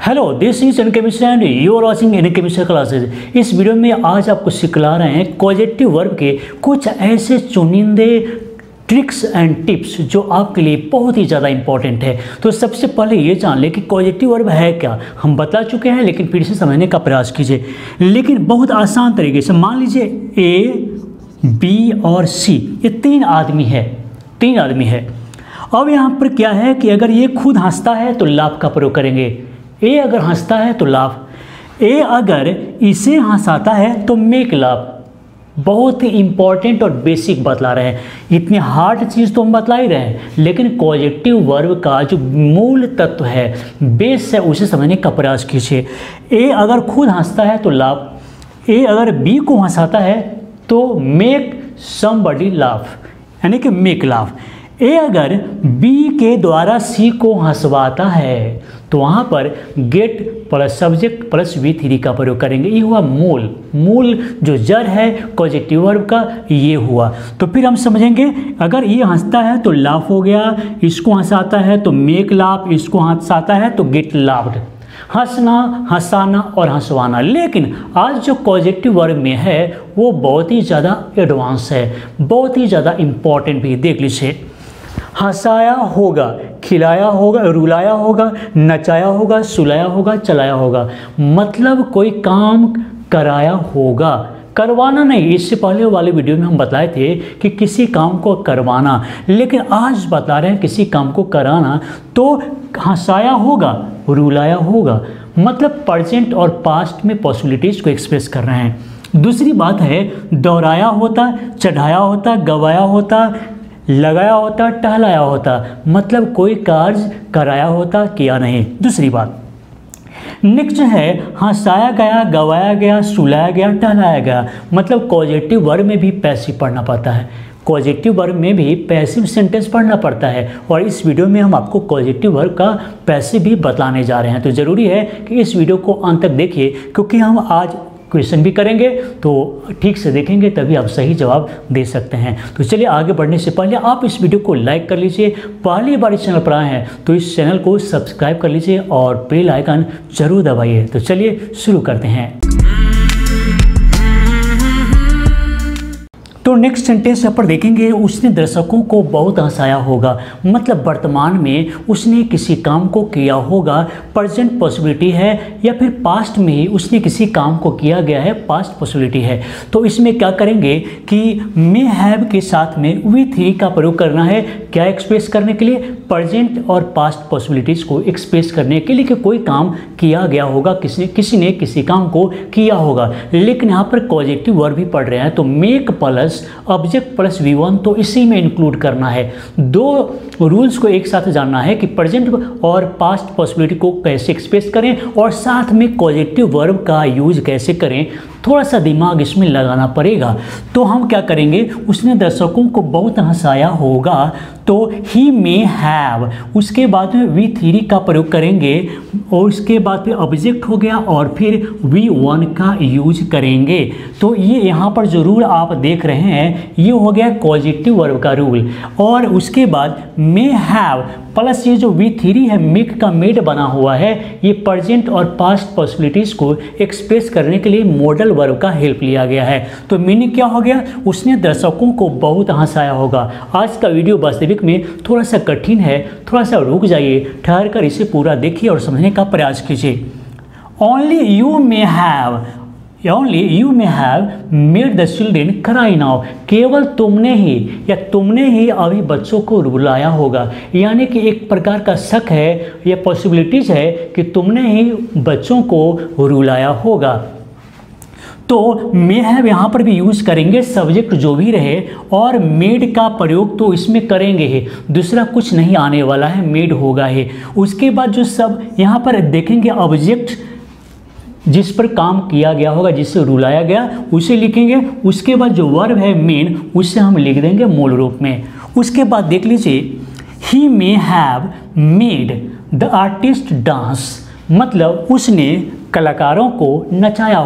Hello, this is N chemistry and you are watching N chemistry classes. इस video में आज आपको सिखला रहे हैं कॉजेक्टिव वर्ब के कुछ ऐसे चुनिंदे ट्रिक्स एंड टिप्स जो आपके लिए बहुत ही ज़्यादा इंपॉर्टेंट है। तो सबसे पहले ये जान लें कि कॉजेक्टिव वर्ब है क्या। हम बता चुके हैं लेकिन फिर से समझने का प्रयास कीजिए, लेकिन बहुत आसान तरीके से। मान लीजिए ए, बी और सी, ये तीन आदमी है। अब यहाँ पर क्या है कि अगर ये खुद हंसता है तो लाभ का प्रयोग करेंगे। ए अगर हंसता है तो लाभ, ए अगर इसे हंसाता है तो मेक लाभ। बहुत ही इंपॉर्टेंट और बेसिक बतला रहे हैं। इतनी हार्ड चीज़ तो हम बतला ही रहे हैं, लेकिन कॉजेक्टिव वर्ब का जो मूल तत्व है, बेस है, उसे समझने का प्रयास कीजिए। ए अगर खुद हंसता है तो लाभ, ए अगर बी को हंसाता है तो मेक समबडी लाफ, यानी कि मेक लाफ। ए अगर बी के द्वारा सी को हंसवाता है तो वहाँ पर gate plus subject plus V3 का प्रयोग करेंगे। ये हुआ मूल जो जड़ है कॉजेक्टिव वर्ब का, ये हुआ। तो फिर हम समझेंगे, अगर ये हंसता है तो लाफ हो गया, इसको हंसाता है तो मेक लाफ, इसको हंसाता है तो गेट लाफ्ड। हंसना, हंसाना और हंसवाना। लेकिन आज जो कॉजेक्टिव वर्ब में है वो बहुत ही ज़्यादा एडवांस है, बहुत ही ज़्यादा इम्पॉर्टेंट भी। देख लीजिए, हंसाया होगा, खिलाया होगा, रुलाया होगा, नचाया होगा, सुलाया होगा, चलाया होगा। मतलब कोई काम कराया होगा, करवाना नहीं। इससे पहले वाले वीडियो में हम बताए थे कि किसी काम को करवाना, लेकिन आज बता रहे हैं किसी काम को कराना। तो हंसाया होगा, रुलाया होगा, मतलब प्रेजेंट और पास्ट में पॉसिबिलिटीज़ को एक्सप्रेस कर रहे हैं। दूसरी बात है, दोहराया होता, चढ़ाया होता, गवाया होता, लगाया होता, टहलाया होता, मतलब कोई कार्य कराया होता, किया नहीं। दूसरी बात। नेक्स्ट है हंसाया गया, गवाया गया, सुलाया गया, टहलाया गया, मतलब कॉजेक्टिव वर्ब में भी पैसिव पढ़ना पड़ता है। कॉजेक्टिव वर्ब में भी पैसिव सेंटेंस पढ़ना पड़ता है, और इस वीडियो में हम आपको कॉजेक्टिव वर्ब का पैसिव भी बताने जा रहे हैं। तो ज़रूरी है कि इस वीडियो को अंत तक देखिए, क्योंकि हम आज क्वेश्चन भी करेंगे, तो ठीक से देखेंगे तभी आप सही जवाब दे सकते हैं। तो चलिए, आगे बढ़ने से पहले आप इस वीडियो को लाइक कर लीजिए। पहली बार इस चैनल पर आए हैं तो इस चैनल को सब्सक्राइब कर लीजिए और बेल आइकन जरूर दबाइए। तो चलिए शुरू करते हैं। तो नेक्स्ट सेंटेंस यहाँ पर देखेंगे, उसने दर्शकों को बहुत हंसाया होगा, मतलब वर्तमान में उसने किसी काम को किया होगा, प्रेजेंट पॉसिबिलिटी है, या फिर पास्ट में ही उसने किसी काम को किया गया है, पास्ट पॉसिबिलिटी है। तो इसमें क्या करेंगे कि मे हैव के साथ में V3 का प्रयोग करना है। क्या एक्सप्रेस करने के लिए? प्रेजेंट और पास्ट पॉसिबिलिटीज़ को एक्सप्रेस करने के लिए कि कोई काम किया गया होगा, किसी ने किसी काम को किया होगा। लेकिन यहाँ पर कॉजेक्टिव वर्ब भी पढ़ रहे हैं, तो make plus object plus V1 तो इसी में इंक्लूड करना है। दो रूल्स को एक साथ जानना है कि प्रेजेंट और पास्ट पॉसिबिलिटी को कैसे एक्सप्रेस करें और साथ में कॉजेक्टिव वर्ब का यूज कैसे करें। थोड़ा सा दिमाग इसमें लगाना पड़ेगा। तो हम क्या करेंगे, उसने दर्शकों को बहुत हंसाया होगा, तो ही मे हैव, उसके बाद में V3 का प्रयोग करेंगे, और उसके बाद फिर ऑब्जेक्ट हो गया और फिर V1 का यूज करेंगे। तो ये यहाँ पर जो रूल आप देख रहे हैं ये हो गया कॉजेक्टिव वर्ब का रूल। और उसके बाद मे हैव प्लस ये जो V3 है, मेक का मेड बना हुआ है, ये प्रेजेंट और पास्ट पॉसिबिलिटीज़ को एक्सप्रेस करने के लिए मॉडल वर्ब का हेल्प लिया गया है। तो मीनिंग क्या हो गया, उसने दर्शकों को बहुत हंसाया होगा। आज का वीडियो वास्तविक में थोड़ा सा कठिन है, थोड़ा सा रुक जाइए, ठहर कर इसे पूरा देखिए और समझने का प्रयास कीजिए। Only you may have made the children cry now, केवल तुमने ही अभी बच्चों को रुलाया होगा। यानी कि एक प्रकार का शक है या पॉसिबिलिटीज़ है कि तुमने ही बच्चों को रुलाया होगा। तो मे हैव यहाँ पर भी यूज करेंगे, सब्जेक्ट जो भी रहे, और मेड का प्रयोग तो इसमें करेंगे ही, दूसरा कुछ नहीं आने वाला है, मेड होगा ही। उसके बाद जो सब यहाँ पर देखेंगे, ऑब्जेक्ट जिस पर काम किया गया होगा, जिससे रुलाया गया, उसे लिखेंगे। उसके बाद जो वर्ब है मेन, उसे हम लिख देंगे मूल रूप में। उसके बाद देख लीजिए, he may have made the artist dance, मतलब उसने कलाकारों को नचाया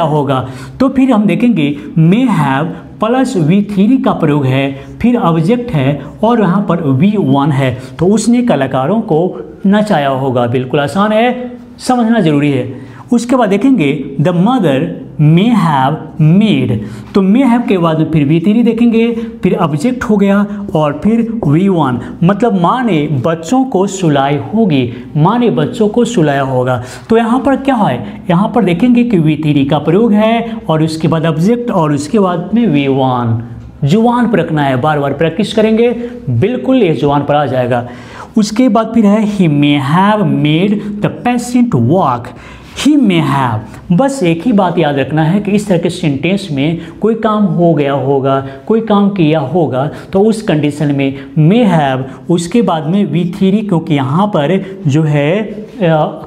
होगा, तो फिर हम देखेंगे मे हैव प्लस V3 का प्रयोग है, फिर ऑब्जेक्ट है और यहाँ पर V1 है, तो उसने कलाकारों को नचाया होगा। बिल्कुल आसान है, समझना जरूरी है। उसके बाद देखेंगे the mother may have made, तो मे हैव के बाद में फिर V3 देखेंगे, फिर ऑब्जेक्ट हो गया और फिर V1, मतलब माँ ने बच्चों को सुलाई होगी, माँ ने बच्चों को सुलाया होगा। तो यहाँ पर क्या है, यहाँ पर देखेंगे कि V3 का प्रयोग है और उसके बाद ऑब्जेक्ट और उसके बाद में V1, जुबान पर रखना है, बार बार प्रैक्टिस करेंगे बिल्कुल ये जुबान पर आ जाएगा। उसके बाद फिर है he may have made the patient walk, he may have, बस एक ही बात याद रखना है कि इस तरह के सेंटेंस में कोई काम हो गया होगा, कोई काम किया होगा, तो उस कंडीशन में मे हैव, उसके बाद में V3, क्योंकि यहाँ पर जो है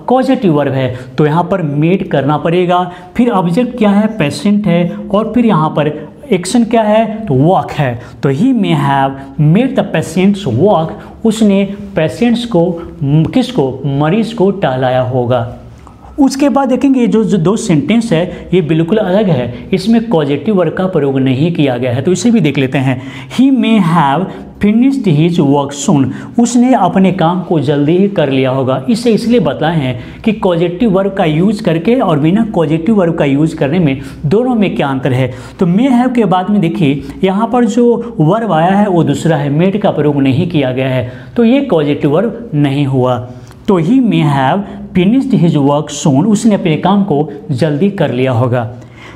कॉजेटिव वर्ब है तो यहाँ पर मेड करना पड़ेगा। फिर ऑब्जेक्ट क्या है, पेशेंट है, और फिर यहाँ पर एक्शन क्या है, तो वॉक है। तो he may have made the patients walk, उसने पेशेंट्स को, किसको, मरीज को टहलाया होगा। उसके बाद देखेंगे जो दो सेंटेंस है ये बिल्कुल अलग है, इसमें कॉजेटिव वर्ब का प्रयोग नहीं किया गया है, तो इसे भी देख लेते हैं। He may have finished his work soon, उसने अपने काम को जल्दी ही कर लिया होगा। इसे इसलिए बताए हैं कि कॉजेटिव वर्ब का यूज करके और बिना कॉजेटिव वर्ब का यूज करने में दोनों में क्या अंतर है। तो मे हैव के बाद में देखिए यहाँ पर जो वर्ब आया है वो दूसरा है, मेड का प्रयोग नहीं किया गया है, तो ये कॉजेटिव वर्ब नहीं हुआ। तो he may have finished his work soon, उसने अपने काम को जल्दी कर लिया होगा।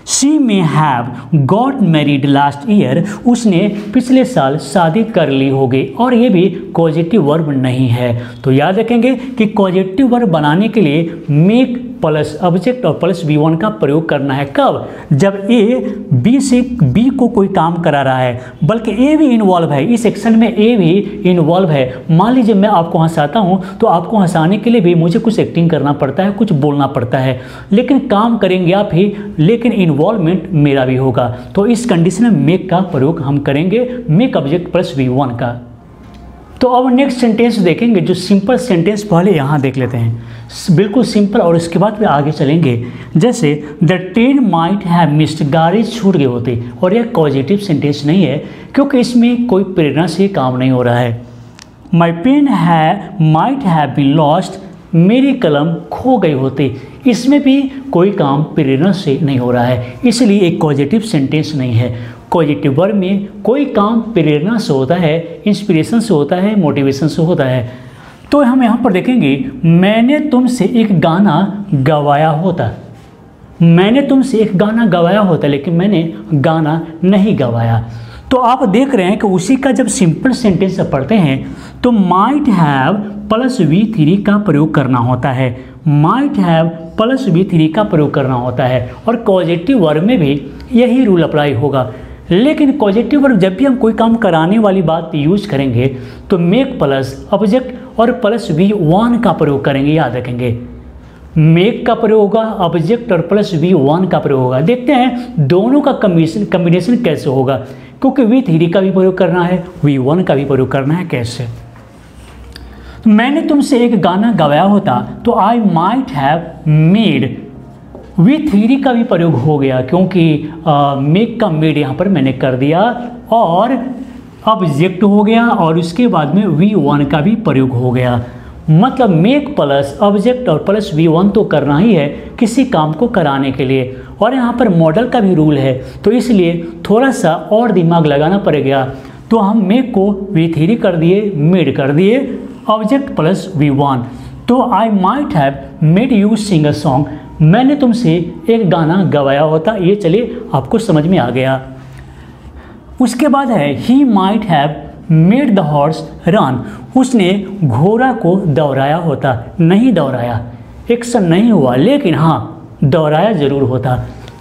She may have got married last year, उसने पिछले साल शादी कर ली होगी, और ये भी कॉजेटिव वर्ब नहीं है। तो याद रखेंगे कि कॉजेटिव वर्ब बनाने के लिए मेक प्लस ऑब्जेक्ट और प्लस V1 का प्रयोग करना है। कब, जब ए बी से बी को कोई काम करा रहा है, बल्कि ए भी इन्वॉल्व है, इस एक्शन में ए भी इन्वॉल्व है। मान लीजिए मैं आपको हंसाता हूँ तो आपको हंसाने के लिए भी मुझे कुछ एक्टिंग करना पड़ता है, कुछ बोलना पड़ता है, लेकिन काम करेंगे आप ही, लेकिन इन्वॉल्वमेंट मेरा भी होगा। तो इस कंडीशन में मेक का प्रयोग हम करेंगे, मेक ऑब्जेक्ट प्लस V1 का। तो अब नेक्स्ट सेंटेंस देखेंगे, जो सिंपल सेंटेंस पहले यहाँ देख लेते हैं, बिल्कुल सिंपल, और उसके बाद फिर आगे चलेंगे। जैसे the train might have missed, गाड़ी छूट गई होती, और यह पॉजिटिव सेंटेंस नहीं है क्योंकि इसमें कोई प्रेरणा से काम नहीं हो रहा है। माई पेन है माइट हैव बीन लॉस्ट, मेरी कलम खो गई होती, इसमें भी कोई काम प्रेरणा से नहीं हो रहा है, इसलिए एक पॉजिटिव सेंटेंस नहीं है। पॉजिटिव वर्ब में कोई काम प्रेरणा से होता है, इंस्पिरेशन से होता है, मोटिवेशन से होता है। तो हम यहाँ पर देखेंगे मैंने तुमसे एक गाना गवाया होता, मैंने तुमसे एक गाना गवाया होता, लेकिन मैंने गाना नहीं गवाया। तो आप देख रहे हैं कि उसी का जब सिंपल सेंटेंस पढ़ते हैं तो माइट हैव प्लस V3 का प्रयोग करना होता है, माइट हैव प्लस V3 का प्रयोग करना होता है, और पॉजिटिव वर्ब में भी यही रूल अप्लाई होगा। लेकिन पॉजिटिव वर्ब जब भी हम कोई काम कराने वाली बात यूज करेंगे तो मेक प्लस ऑब्जेक्ट और प्लस V1 का प्रयोग करेंगे, याद रखेंगे। मेक का प्रयोग होगा, ऑब्जेक्ट और प्लस V1 का प्रयोग होगा। देखते हैं दोनों का कॉम्बिनेशन कैसे होगा, क्योंकि V3 का भी प्रयोग करना है, V1 का भी प्रयोग करना है। कैसे, तो मैंने तुमसे एक गाना गवाया होता, तो I might have made, V3 का भी प्रयोग हो गया क्योंकि मेक का मेड यहाँ पर मैंने कर दिया, और ऑब्जेक्ट हो गया, और उसके बाद में V1 का भी प्रयोग हो गया। मतलब मेक प्लस ऑब्जेक्ट और प्लस V1 तो करना ही है किसी काम को कराने के लिए, और यहाँ पर मॉडल का भी रूल है, तो इसलिए थोड़ा सा और दिमाग लगाना पड़ेगा। तो हम मेक को V3 कर दिए, मेड कर दिए, ऑब्जेक्ट प्लस V1। तो I might have made you sing a song, मैंने तुमसे एक गाना गवाया होता, ये चलिए आपको समझ में आ गया। उसके बाद है he might have made the horse run, उसने घोड़ा को दौड़ाया होता, नहीं दौड़ाया, एक्शन नहीं हुआ, लेकिन हाँ दौड़ाया जरूर होता।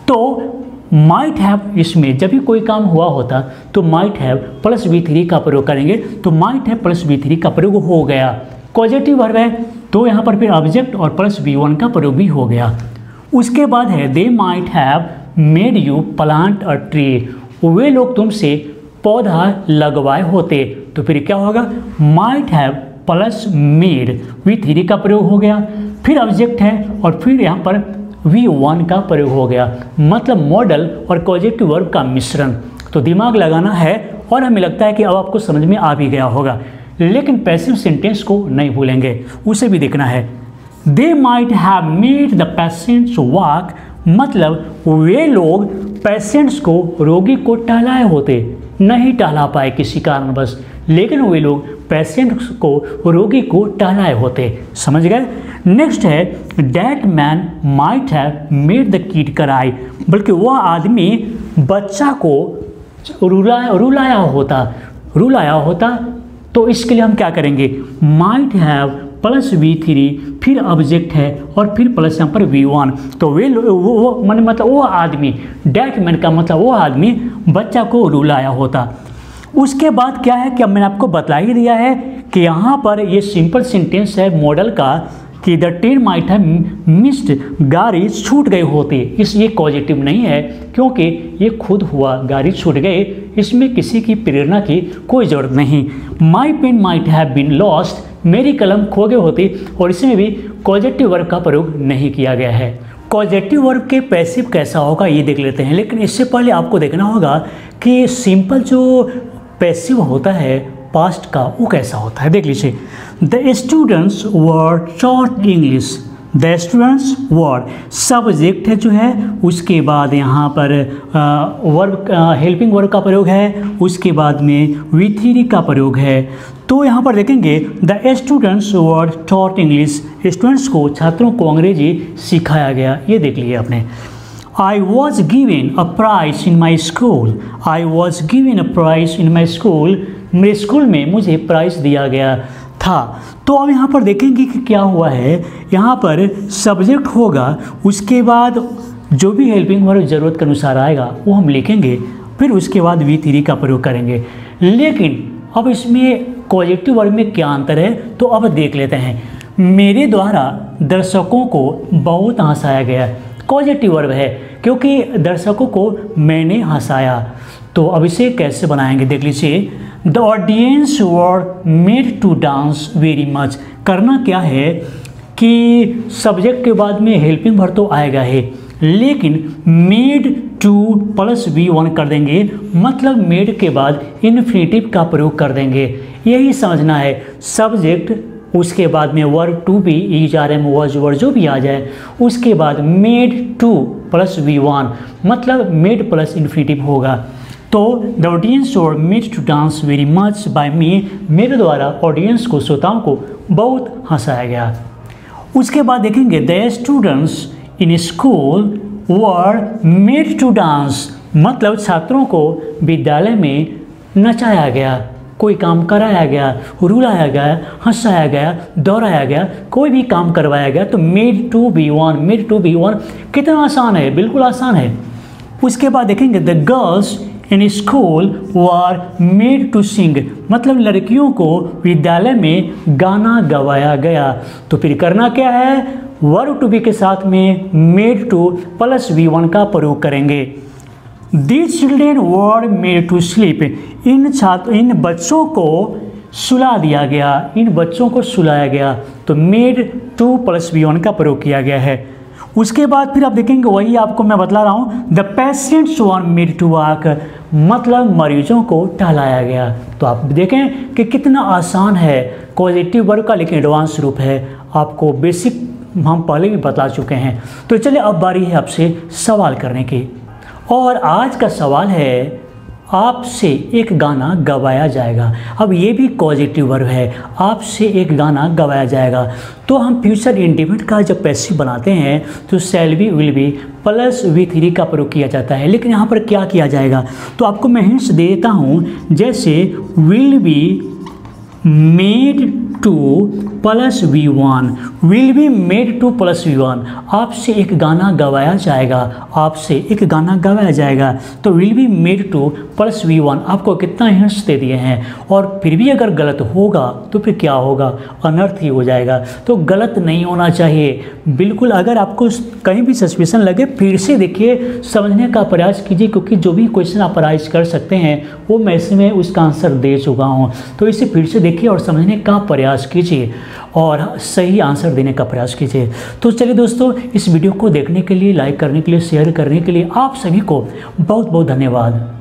तो माइट हैव, इसमें जब भी कोई काम हुआ होता तो माइट हैव प्लस V3 का प्रयोग करेंगे, तो माइट हैव प्लस V3 का प्रयोग हो गया। पॉजिटिव वर्ब है तो यहाँ पर फिर ऑब्जेक्ट और प्लस V1 का प्रयोग भी हो गया। उसके बाद है they might have made you plant a tree, वे लोग तुमसे पौधा लगवाए होते, तो फिर क्या होगा, might have plus made, V3 का प्रयोग हो गया, फिर ऑब्जेक्ट है और फिर यहाँ पर V1 का प्रयोग हो गया। मतलब मॉडल और पॉजिटिव वर्ब का मिश्रण। तो दिमाग लगाना है, और हमें लगता है कि अब आपको समझ में आ भी गया होगा। लेकिन पैसिव सेंटेंस को नहीं भूलेंगे, उसे भी देखना है। They might have made the patients walk, मतलब वे लोग पेशेंट्स को, रोगी को टहलाए होते, नहीं टहला पाए किसी कारणवश, लेकिन वे लोग पेशेंट्स को, रोगी को टहलाए होते। समझ गए। नेक्स्ट है that man might have made the kid cry, बल्कि वह आदमी बच्चा को रुलाया होता। तो इसके लिए हम क्या करेंगे, माइट हैव प्लस V3, फिर ऑब्जेक्ट है और फिर प्लस यहाँ पर V1। तो वो मतलब वो आदमी, डैट मैन का मतलब वो आदमी बच्चा को रुलाया होता। उसके बाद क्या है कि अब मैंने आपको बतला ही दिया है कि यहाँ पर ये सिंपल सेंटेंस है मॉडल का कि the train might have missed, गाड़ी छूट गई होती। ये पॉजिटिव नहीं है क्योंकि ये खुद हुआ, गाड़ी छूट गई, इसमें किसी की प्रेरणा की कोई ज़रूरत नहीं। My pen might have been lost, मेरी कलम खो गई होती, और इसमें भी पॉजिटिव वर्ब का प्रयोग नहीं किया गया है। पॉजिटिव वर्ब के पैसिव कैसा होगा ये देख लेते हैं, लेकिन इससे पहले आपको देखना होगा कि सिंपल जो पैसिव होता है पास्ट का वो कैसा होता है, देख लीजिए। The students were taught English, the students were subject है जो है, उसके बाद यहाँ पर वर्ब, हेल्पिंग वर्ब का प्रयोग है, उसके बाद में V3 का प्रयोग है। तो यहाँ पर देखेंगे the students were taught English, students को, छात्रों को अंग्रेजी सिखाया गया, ये देख लिए आपने। I was given a prize in my school, I was given a prize in my school, मेरे स्कूल में मुझे प्राइज़ दिया गया था। तो अब यहाँ पर देखेंगे कि क्या हुआ है, यहाँ पर सब्जेक्ट होगा, उसके बाद जो भी हेल्पिंग वर्ब ज़रूरत के अनुसार आएगा वो हम लिखेंगे, फिर उसके बाद V3 का प्रयोग करेंगे। लेकिन अब इसमें पॉजिटिव वर्ब में क्या अंतर है, तो अब देख लेते हैं। मेरे द्वारा दर्शकों को बहुत हंसाया गया, पॉजिटिव वर्ब है क्योंकि दर्शकों को मैंने हंसाया। तो अब इसे कैसे बनाएंगे देख लीजिए। The audience were made to dance very much, करना क्या है कि सब्जेक्ट के बाद में हेल्पिंग वर्ब तो आएगा है, लेकिन मेड टू प्लस V1 कर देंगे, मतलब मेड के बाद इन्फिनेटिव का प्रयोग कर देंगे। यही समझना है, सब्जेक्ट उसके बाद में वर्ब टू भी, ERM वॉज वर्ड जो भी आ जाए, उसके बाद मेड टू प्लस V1, मतलब मेड प्लस इन्फिनेटिव होगा। तो the audience were made to dance very much by me, मेरे द्वारा ऑडियंस को, श्रोताओं को बहुत हंसाया गया। उसके बाद देखेंगे the students in school were made to dance, मतलब छात्रों को विद्यालय में नचाया गया, कोई काम कराया गया, रुलाया गया, हंसाया गया, दौड़ाया गया, कोई भी काम करवाया गया। तो made to V1, made to V1 कितना आसान है, बिल्कुल आसान है। उसके बाद देखेंगे the girls in school were made to sing, मतलब लड़कियों को विद्यालय में गाना गवाया गया। तो फिर करना क्या है, वर्ब टू बी के साथ में मेड टू प्लस V1 का प्रयोग करेंगे। These children were made to sleep, इन बच्चों को सुला दिया गया, इन बच्चों को सुलाया गया। तो मेड टू प्लस V1 का प्रयोग किया गया है। उसके बाद फिर आप देखेंगे, वही आपको मैं बतला रहा हूँ, the patients were made to walk, मतलब मरीजों को टहलाया गया। तो आप देखें कि कितना आसान है, पॉजिटिव वर्ब का लेकिन एडवांस रूप है, आपको बेसिक हम पहले भी बता चुके हैं। तो चलिए अब बारी है आपसे सवाल करने की, और आज का सवाल है, आपसे एक गाना गवाया जाएगा। अब ये भी पॉजिटिव वर्ब है, आपसे एक गाना गवाया जाएगा। तो हम फ्यूचर इंडेफिनिट का जब पैसिव बनाते हैं तो shall be, will be plus V3 का प्रयोग किया जाता है। लेकिन यहाँ पर क्या किया जाएगा, तो आपको मैं हिंट्स दे देता हूँ। जैसे will be made two plus V1, will be made two plus V1, आपसे एक गाना गवाया जाएगा, आपसे एक गाना गवाया जाएगा। तो will be made two plus V1 आपको कितना हिंट्स दे दिए हैं, और फिर भी अगर गलत होगा तो फिर क्या होगा, अनर्थ ही हो जाएगा। तो गलत नहीं होना चाहिए बिल्कुल। अगर आपको कहीं भी सस्पेंशन लगे फिर से देखिए, समझने का प्रयास कीजिए, क्योंकि जो भी क्वेश्चन आप राइज कर सकते हैं वो मैं इसमें उसका आंसर दे चुका हूँ। तो इसे फिर से देखिए और समझने का प्रयास कीजिए और सही आंसर देने का प्रयास कीजिए। तो चलिए दोस्तों, इस वीडियो को देखने के लिए, लाइक करने के लिए, शेयर करने के लिए आप सभी को बहुत बहुत धन्यवाद।